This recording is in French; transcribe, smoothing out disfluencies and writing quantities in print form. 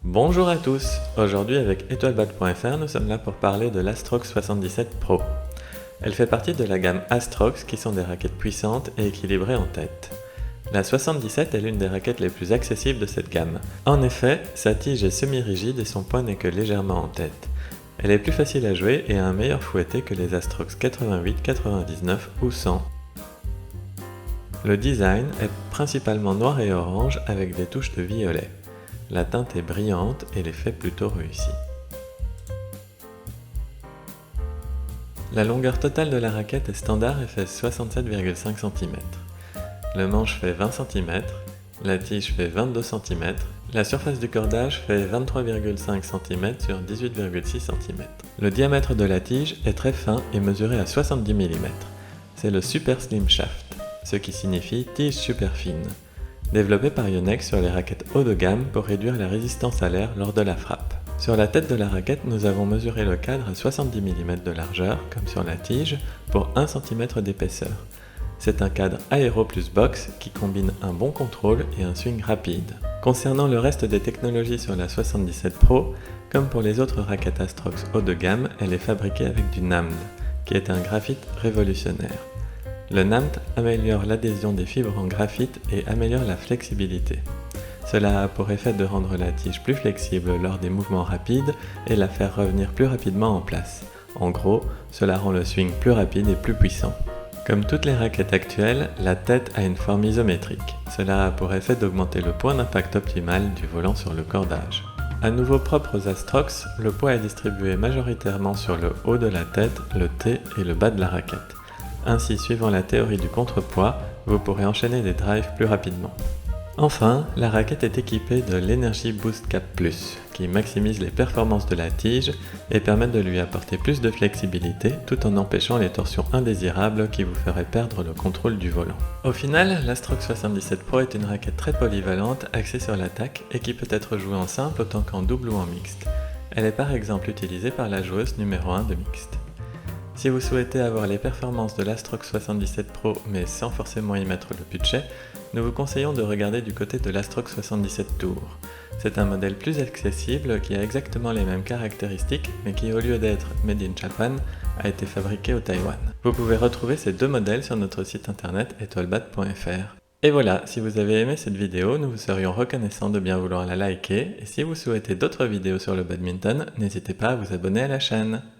Bonjour à tous, aujourd'hui avec etoilebad.fr nous sommes là pour parler de l'Astrox 77 Pro. Elle fait partie de la gamme Astrox qui sont des raquettes puissantes et équilibrées en tête. La 77 est l'une des raquettes les plus accessibles de cette gamme. En effet, sa tige est semi-rigide et son poids n'est que légèrement en tête. Elle est plus facile à jouer et a un meilleur fouetté que les Astrox 88, 99 ou 100. Le design est principalement noir et orange avec des touches de violet. La teinte est brillante et l'effet plutôt réussi. La longueur totale de la raquette est standard et fait 67,5 cm. Le manche fait 20 cm, la tige fait 22 cm, la surface du cordage fait 23,5 cm sur 18,6 cm. Le diamètre de la tige est très fin et mesuré à 70 mm. C'est le Super Slim Shaft, ce qui signifie tige super fine. Développé par Yonex sur les raquettes haut de gamme pour réduire la résistance à l'air lors de la frappe. Sur la tête de la raquette, nous avons mesuré le cadre à 70 mm de largeur, comme sur la tige, pour 1 cm d'épaisseur. C'est un cadre aéro plus box qui combine un bon contrôle et un swing rapide. Concernant le reste des technologies sur la 77 Pro, comme pour les autres raquettes Astrox haut de gamme, elle est fabriquée avec du NAMD, qui est un graphite révolutionnaire. Le NAMD améliore l'adhésion des fibres en graphite et améliore la flexibilité. Cela a pour effet de rendre la tige plus flexible lors des mouvements rapides et la faire revenir plus rapidement en place. En gros, cela rend le swing plus rapide et plus puissant. Comme toutes les raquettes actuelles, la tête a une forme isométrique. Cela a pour effet d'augmenter le point d'impact optimal du volant sur le cordage. À nouveau propre aux Astrox, le poids est distribué majoritairement sur le haut de la tête, le T et le bas de la raquette. Ainsi, suivant la théorie du contrepoids, vous pourrez enchaîner des drives plus rapidement. Enfin, la raquette est équipée de l'Energy Boost Cap Plus, qui maximise les performances de la tige et permet de lui apporter plus de flexibilité tout en empêchant les torsions indésirables qui vous feraient perdre le contrôle du volant. Au final, l'Astrox 77 Pro est une raquette très polyvalente axée sur l'attaque et qui peut être jouée en simple autant qu'en double ou en mixte. Elle est par exemple utilisée par la joueuse numéro 1 de mixte. Si vous souhaitez avoir les performances de l'Astrox 77 Pro mais sans forcément y mettre le budget, nous vous conseillons de regarder du côté de l'Astrox 77 Tour. C'est un modèle plus accessible qui a exactement les mêmes caractéristiques mais qui, au lieu d'être made in Japan, a été fabriqué au Taïwan. Vous pouvez retrouver ces deux modèles sur notre site internet etoilebad.fr. Et voilà, si vous avez aimé cette vidéo, nous vous serions reconnaissants de bien vouloir la liker et si vous souhaitez d'autres vidéos sur le badminton, n'hésitez pas à vous abonner à la chaîne.